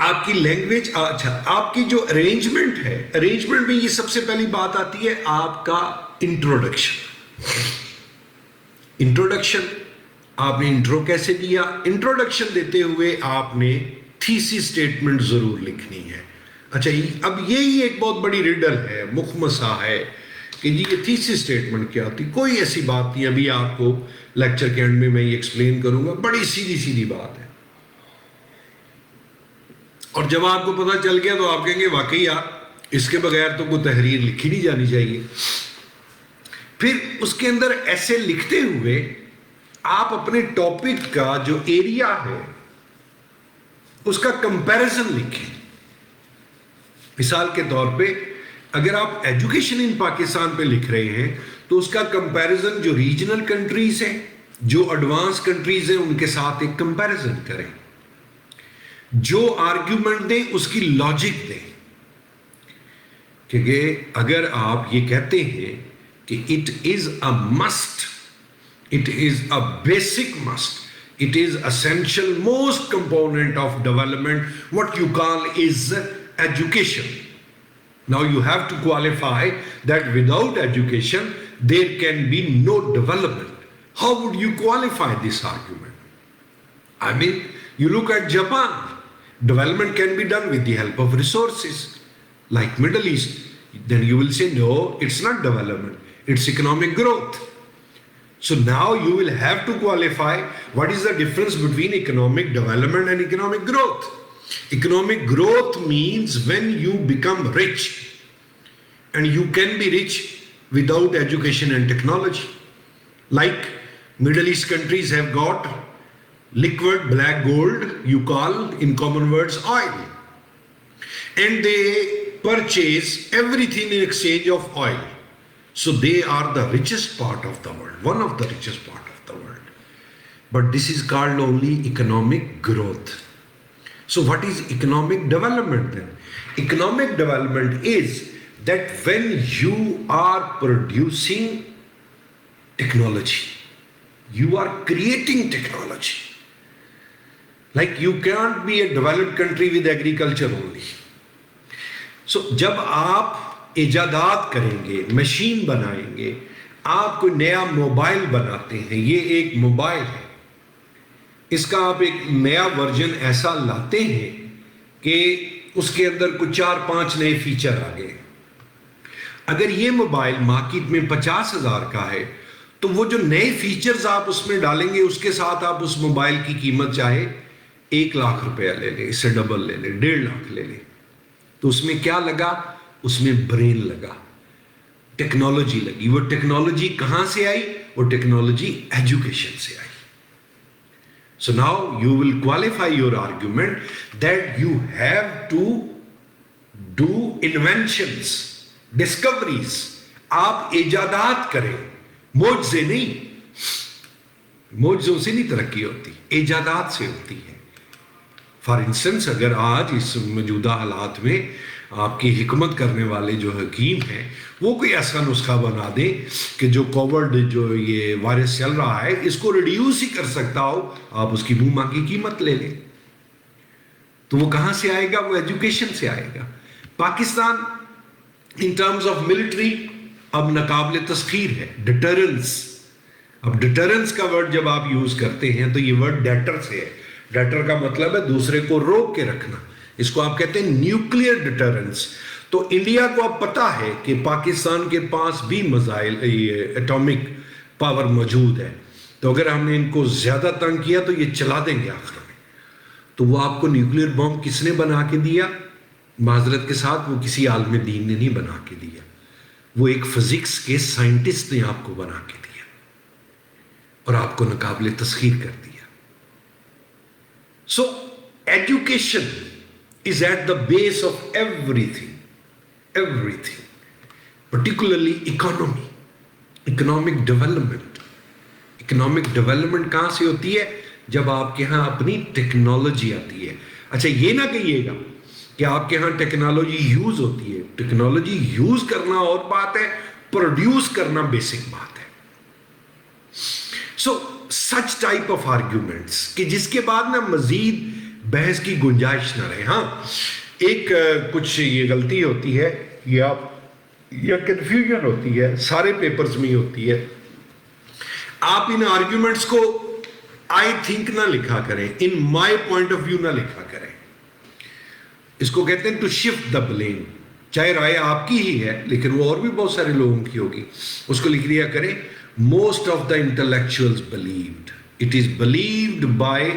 آپ کی لینگویج، اچھا آپ کی جو ارینجمنٹ ہے، ارینجمنٹ میں یہ سب سے پہلی بات آتی ہے آپ کا انٹروڈکشن. انٹروڈکشن آپ نے انٹرو کیسے دیا؟ انٹروڈکشن دیتے ہوئے آپ نے تھیسس اسٹیٹمنٹ ضرور لکھنی ہے. اچھا اب یہی ایک بہت بڑی ریڈل ہے، مخمسہ ہے کہ جی یہ تھیسس اسٹیٹمنٹ کیا ہوتی؟ کوئی ایسی بات نہیں، ابھی آپ کو لیکچر کے اینڈ میں یہ ایکسپلین کروں گا. بڑی سیدھی سیدھی بات ہے، اور جب آپ کو پتہ چل گیا تو آپ کہیں گے واقعی یار اس کے بغیر تو کوئی تحریر لکھی نہیں جانی چاہیے. پھر اس کے اندر ایسے لکھتے ہوئے آپ اپنے ٹاپک کا جو ایریا ہے اس کا کمپیریزن لکھیں. مثال کے طور پہ اگر آپ ایجوکیشن ان پاکستان پہ لکھ رہے ہیں تو اس کا کمپیریزن جو ریجنل کنٹریز ہیں، جو ایڈوانس کنٹریز ہیں، ان کے ساتھ ایک کمپیریزن کریں. جو آرگیومنٹ دیں اس کی لاجک دیں. کیونکہ اگر آپ یہ کہتے ہیں کہ it is a must, it is a basic must, it is essential most component of development, what you call is education. Now you have to qualify that without education there can be no development. How would you qualify this argument? I mean, you look at Japan, development can be done with the help of resources. Like Middle East, then you will say no, it's not development, it's economic growth. So now you will have to qualify what is the difference between economic development and economic growth. Economic growth means when you become rich, and you can be rich without education and technology. Like Middle East countries have got liquid black gold, you call in common words oil, and they purchase everything in exchange of oil. So they are the richest part of the world, one of the richest part of the world. But this is called only economic growth. So what is economic development then? Economic development is that when you are producing technology, you are creating technology. Like you can't be a developed country with agriculture only. So jab aap ایجادات کریں گے، machine بنائیں گے، آپ کوئی نیا mobile بناتے ہیں، یہ ایک موبائل ہے، اس کا آپ ایک نیا ورژن ایسا لاتے ہیں کہ اس کے اندر کچھ 4-5 نئے فیچر آ گئے. اگر یہ موبائل مارکیٹ میں 50,000 کا ہے تو وہ جو نئے فیچرز آپ اس میں ڈالیں گے اس کے ساتھ آپ اس موبائل کی قیمت چاہے 1 لاکھ روپیہ لے لیں، اس سے ڈبل لے لیں، 1.5 لاکھ لے لیں. تو اس میں کیا لگا؟ اس میں برین لگا، ٹیکنالوجی لگی. وہ ٹیکنالوجی کہاں سے آئی؟ وہ ٹیکنالوجی ایجوکیشن سے آئی. So now you will qualify your argument that you have to do inventions, discoveries. آپ ایجادات کریں، معجزے نہیں. معجزوں سے نہیں ترقی ہوتی، ایجادات سے ہوتی ہے. فار انسٹنس اگر آج اس موجودہ حالات میں آپ کی حکمت کرنے والے جو حکیم ہیں وہ کوئی ایسا نسخہ بنا دیں کہ جو کووڈ جو یہ وائرس چل رہا ہے اس کو ریڈیوس ہی کر سکتا ہو، آپ اس کی منہ مانگی قیمت لے لیں. تو وہ کہاں سے آئے گا؟ وہ ایجوکیشن سے آئے گا. Pakistan in terms of military اب ناقابل تسخیر ہے. ڈیٹرنس، اب ڈیٹرنس کا ورڈ جب آپ یوز کرتے ہیں تو یہ ورڈ ڈیٹر سے ہے. ڈیٹر کا مطلب ہے دوسرے کو روک کے رکھنا، اس کو آپ کہتے ہیں نیوکلیئر ڈیٹرنس. تو انڈیا کو اب پتا ہے کہ پاکستان کے پاس بھی میزائل ایٹامک پاور موجود ہے، تو اگر ہم نے ان کو زیادہ تنگ کیا تو یہ چلا دیں گے آخر میں. تو وہ آپ کو نیوکلیئر بم کس نے بنا کے دیا؟ معذرت کے ساتھ وہ کسی عالم دین نے نہیں بنا کے دیا، وہ ایک فزکس کے سائنٹسٹ نے آپ کو بنا کے دیا اور آپ کو ناقابل تسخیر کر دیا. So education is at the base of everything, particularly economy, economic development. Economic development کہاں سے ہوتی ہے؟ جب آپ کے ہاں اپنی ٹیکنالوجی آتی ہے. اچھا یہ نہ کہیے گا کہ آپ کے ہاں ٹیکنالوجی یوز ہوتی ہے. ٹیکنالوجی یوز کرنا اور بات ہے, پروڈیوس کرنا بیسک بات ہے. سو سچ ٹائپ آف آرگیومنٹس کہ جس کے بعد نا مزید بحث کی گنجائش نہ رہے. ہاں ایک کچھ یہ غلطی ہوتی ہے یا کنفیوژن ہوتی ہے, سارے پیپرز میں ہوتی ہے. آپ ان آرگیومنٹس کو آئی تھنک نہ لکھا کریں, ان مائی پوائنٹ آف ویو نہ لکھا کریں. اس کو کہتے ہیں ٹو شفٹ دا بلیم. چاہے رائے آپ کی ہی ہے لیکن وہ اور بھی بہت سارے لوگوں کی ہوگی, اس کو لکھ دیا کریں most of the intellectuals believed, it is believed by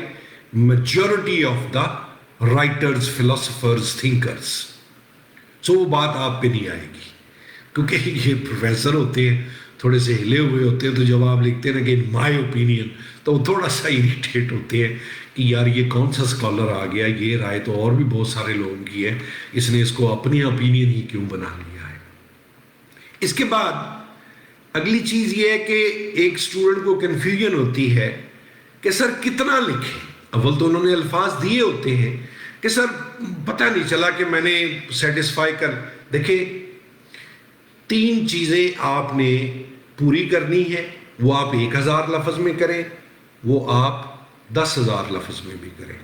majority of the writers, philosophers, thinkers. So وہ بات آپ پہ نہیں آئے گی کیونکہ یہ پروفیسر ہوتے ہیں, تھوڑے سے ہلے ہوئے ہوتے ہیں, تو جب آپ لکھتے ہیں نا کہ ان مائی اوپینین, تو وہ تھوڑا سا اریٹیٹ ہوتے ہیں کہ یار یہ کون سا اسکالر آ گیا, یہ رائے تو اور بھی بہت سارے لوگوں کی ہے, اس نے اس کو اپنی اوپینین ہی کیوں بنا لیا ہے. اس کے بعد اگلی چیز یہ ہے کہ ایک اسٹوڈنٹ کو کنفیوژن ہوتی ہے کہ سر کتنا لکھیں. اول تو انہوں نے الفاظ دیے ہوتے ہیں کہ سر پتہ نہیں چلا کہ میں نے سیٹسفائی کر. دیکھیں 3 چیزیں آپ نے پوری کرنی ہے, وہ آپ 1000 لفظ میں کریں, وہ آپ 10,000 لفظ میں بھی کریں,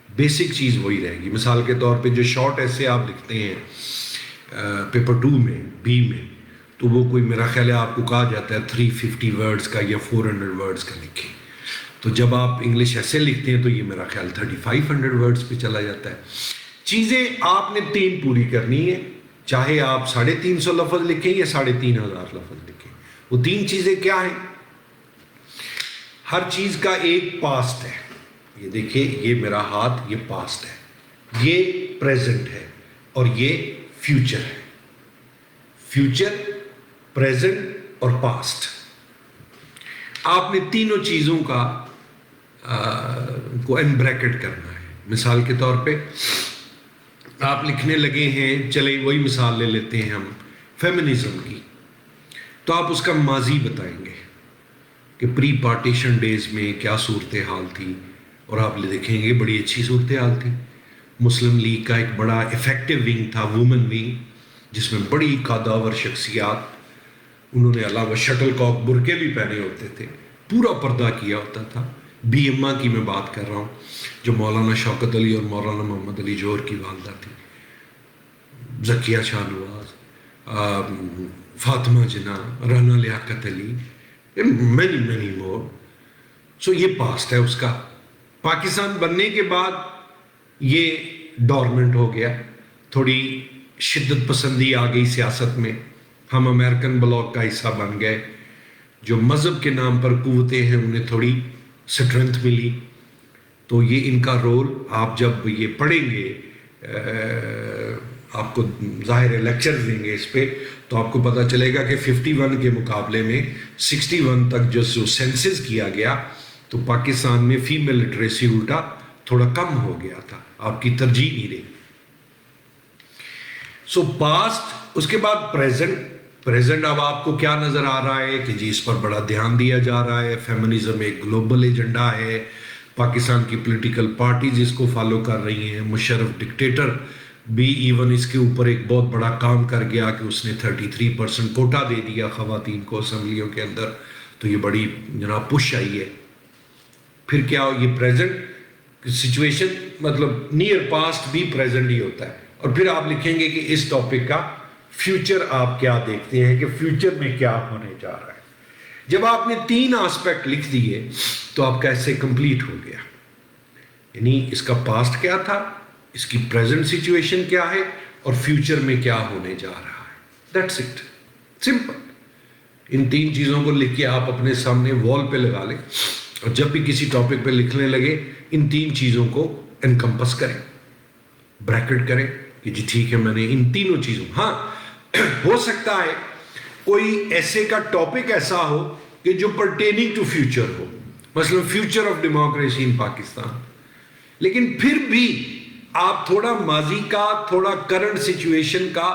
بیسک چیز وہی رہے گی. مثال کے طور پہ جو شارٹ ایسے آپ لکھتے ہیں پیپر 2 میں, بی میں, تو وہ کوئی میرا خیال ہے آپ کو کہا جاتا ہے 350 ورڈز کا یا 400 ورڈز کا لکھیں. تو جب آپ انگلش ایسے لکھتے ہیں تو یہ میرا خیال 3500 ورڈز پہ چلا جاتا ہے. چیزیں آپ نے 3 پوری کرنی ہے, چاہے آپ 350 لفظ لکھیں یا 3500 لفظ لکھیں. وہ 3 چیزیں کیا ہیں؟ ہر چیز کا ایک پاسٹ ہے. یہ دیکھیں, یہ میرا ہاتھ, یہ پاسٹ ہے, یہ پریزنٹ ہے, اور یہ فیوچر ہے. فیوچر, پریزنٹ اور پاسٹ. آپ نے تینوں چیزوں کا کو ان بریکٹ کرنا ہے. مثال کے طور پہ آپ لکھنے لگے ہیں, چلیں وہی مثال لے لیتے ہیں ہم فیمنزم کی, تو آپ اس کا ماضی بتائیں گے کہ پری پارٹیشن ڈیز میں کیا صورتحال تھی, اور آپ دیکھیں گے بڑی اچھی صورتحال تھی. مسلم لیگ کا ایک بڑا افیکٹو ونگ تھا, وومن ونگ, جس میں بڑی قاداور شخصیات, انہوں نے علاوہ شٹل کاک برقعے بھی پہنے ہوتے تھے, پورا پردہ کیا ہوتا تھا. بی اما کی میں بات کر رہا ہوں, جو مولانا شوکت علی اور مولانا محمد علی جوہر کی والدہ تھی. ذکیہ شاہ نواز, فاطمہ جناح, رانا لیاقت علی, many more. سو یہ پاسٹ ہے اس کا. پاکستان بننے کے بعد یہ ڈورمنٹ ہو گیا, تھوڑی شدت پسندی آ گئی سیاست میں, ہم امریکن بلاک کا حصہ بن گئے, جو مذہب کے نام پر قوتیں ہیں انہیں تھوڑی اسٹرینتھ ملی. تو یہ ان کا رول آپ جب یہ پڑھیں گے, آپ کو ظاہر لیکچر دیں گے اس پہ, تو آپ کو پتہ چلے گا کہ 51 کے مقابلے میں 61 تک جو سینسس کیا گیا تو پاکستان میں فیمیل لٹریسی الٹا تھوڑا کم ہو گیا تھا, آپ کی ترجیح نہیں رہی. سو پاسٹ, اس کے بعد پریزنٹ اب آپ کو کیا نظر آ رہا ہے کہ جی اس پر بڑا دھیان دیا جا رہا ہے. فیمنزم ایک گلوبل ایجنڈا ہے, پاکستان کی پولیٹیکل پارٹیز اس کو فالو کر رہی ہیں. مشرف ڈکٹیٹر بھی ایون اس کے اوپر ایک بہت بڑا کام کر گیا کہ اس نے 33% کوٹا دے دیا خواتین کو اسمبلیوں کے اندر, تو یہ بڑی جناب پش آئی ہے. پھر کیا ہو, یہ پریزنٹ سچویشن, مطلب نیئر پاسٹ بھی پریزنٹ ہی ہوتا ہے. اور پھر آپ لکھیں گے کہ اس ٹاپک کا فیوچر آپ کیا دیکھتے ہیں, کہ فیوچر میں کیا ہونے جا رہا ہے. جب آپ نے 3 آسپیکٹ لکھ دیے تو آپ کا ایسے کمپلیٹ ہو گیا. یعنی اس کا پاسٹ کیا تھا, اس کی پریزنٹ سچویشن کیا ہے, اور فیوچر میں کیا ہونے جا رہا ہے. That's it, simple. ان 3 چیزوں کو لکھ کے آپ اپنے سامنے وال پہ لگا لیں, اور جب بھی کسی ٹاپک پہ لکھنے لگے ان 3 چیزوں کو انکمپس کریں, بریکٹ کریں کہ جی ٹھیک ہے میں نے ان تینوں چیزوں. ہاں ہو سکتا ہے کوئی ایسے کا ٹاپک ایسا ہو کہ جو پرٹیننگ ٹو فیوچر ہو, مثلا future of democracy in Pakistan, لیکن پھر بھی آپ تھوڑا ماضی کا, تھوڑا کرنٹ سچویشن کا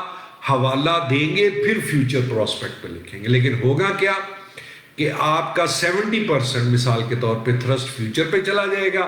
حوالہ دیں گے, پھر فیوچر پراسپیکٹ پہ لکھیں گے. لیکن ہوگا کیا کہ آپ کا 70% مثال کے طور پہ تھرسٹ فیوچر پہ چلا جائے گا,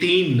3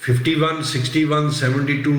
51, 61, 72,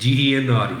GENRE।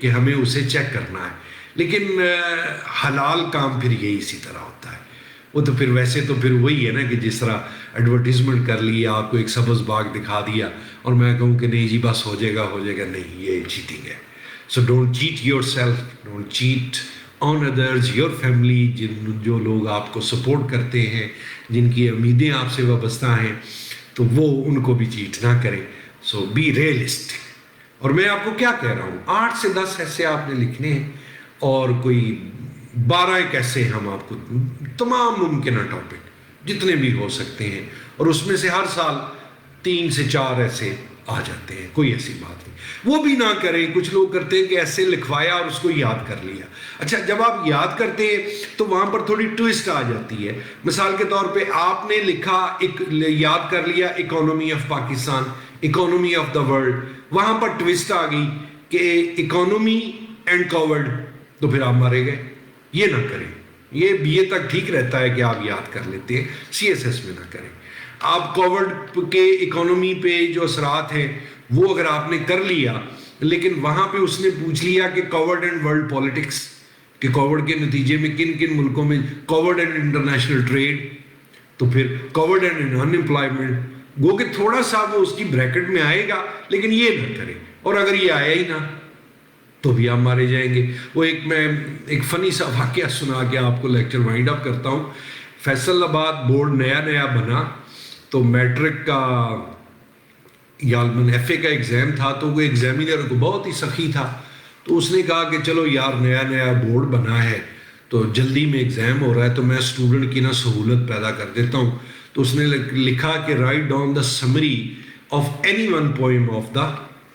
کہ ہمیں اسے چیک کرنا ہے، لیکن حلال کام پھر یہی اسی طرح ہوتا ہے. وہ تو پھر ویسے تو پھر وہی ہے نا کہ جس طرح ایڈورٹیزمنٹ کر لی، آپ کو ایک سبز باغ دکھا دیا اور میں کہوں کہ نہیں جی بس ہو جائے گا، نہیں، یہ چیٹنگ ہے. So don't chat your self, don't chat on others, your family, جو لوگ آپ کو سپورٹ کرتے ہیں، جن کی امیدیں آپ سے وابستہ ہیں، تو وہ ان کو بھی چیٹ نہ کریں. سو بی ریئلسٹک. اور میں آپ کو کیا کہہ رہا ہوں، 8 سے 10 ایسے آپ نے لکھنے ہیں اور کوئی 12 ایک ایسے ہم آپ کو تمام ممکنہ ٹاپک جتنے بھی ہو سکتے ہیں، اور اس میں سے ہر سال 3 سے 4 ایسے آ جاتے ہیں، کوئی ایسی بات نہیں. وہ بھی نہ کریں. کچھ لوگ کرتے ہیں کہ ایسے لکھوایا اور اس کو یاد کر لیا. اچھا جب آپ یاد کرتے ہیں تو وہاں پر تھوڑی ٹویسٹ آ جاتی ہے. مثال کے طور پہ آپ نے لکھا، یاد کر لیا economy of Pakistan, economy of the world, وہاں پر ٹویسٹ آ گئی کہ اکانومی اینڈ کوورڈ، تو پھر آپ مارے گئے. یہ نہ کریں. یہ BA تک ٹھیک رہتا ہے کہ آپ یاد کر لیتے ہیں، CSS میں نہ کریں. آپ کوورڈ کے اکانومی پہ جو اثرات ہیں وہ اگر آپ نے کر لیا، لیکن وہاں پہ اس نے پوچھ لیا کہ کوورڈ اینڈ ورلڈ پالیٹکس، کہ کوورڈ کے نتیجے میں کن کن ملکوں میں کوورڈ اینڈ انٹرنیشنل ٹریڈ، تو پھر کوورڈ اینڈ ان امپلائمنٹ، گو کہ تھوڑا سا وہ اس کی بریکٹ میں آئے گا، لیکن یہ نہ کریں. اور اگر یہ آیا ہی نہ تو بھی آپ مارے جائیں گے. وہ میں ایک فنی سا واقعہ سنا کے آپ کو لیکچر وائنڈ اپ کرتا ہوں. فیصل آباد بورڈ نیا بنا تو میٹرک کا یا FA کا ایگزام تھا، تو وہ ایگزامینر کو بہت ہی سخی تھا. تو اس نے کہا کہ چلو یار نیا بورڈ بنا ہے تو جلدی میں ایگزام ہو رہا ہے، تو میں اسٹوڈنٹ کی نا سہولت پیدا کر دیتا ہوں. تو اس نے لکھا کہ write down the summary of any one poem of the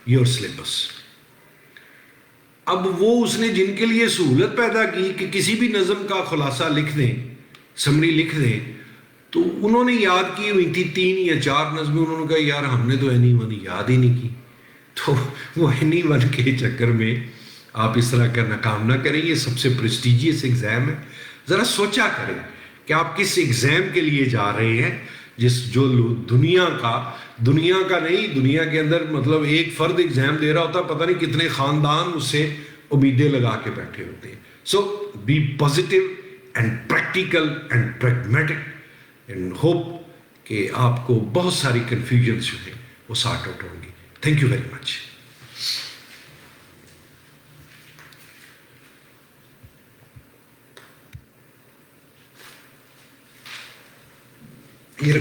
your syllabus. اب وہ اس نے جن کے لیے سہولت پیدا کی کہ کسی بھی نظم کا خلاصہ لکھ دیں، سمری لکھ دیں، تو انہوں نے یاد کی ہوئی تھی 3 یا 4 نظمیں. انہوں نے کہا یار ہم نے تو اینی ون یاد ہی نہیں کی. تو وہ اینی ون کے چکر میں آپ اس طرح کا ناکام نہ کریں. یہ سب سے پریسٹیجیس ایگزام ہے. ذرا سوچا کریں کہ آپ کس ایگزام کے لیے جا رہے ہیں، جو دنیا کا نہیں، دنیا کے اندر مطلب ایک فرد ایگزام دے رہا ہوتا، پتہ نہیں کتنے خاندان اس سے امیدیں لگا کے بیٹھے ہوتے ہیں. So be positive and practical and pragmatic and hope کہ آپ کو بہت ساری کنفیوژنس جو ہیں وہ سارٹ آؤٹ ہوں گی. Thank you very much.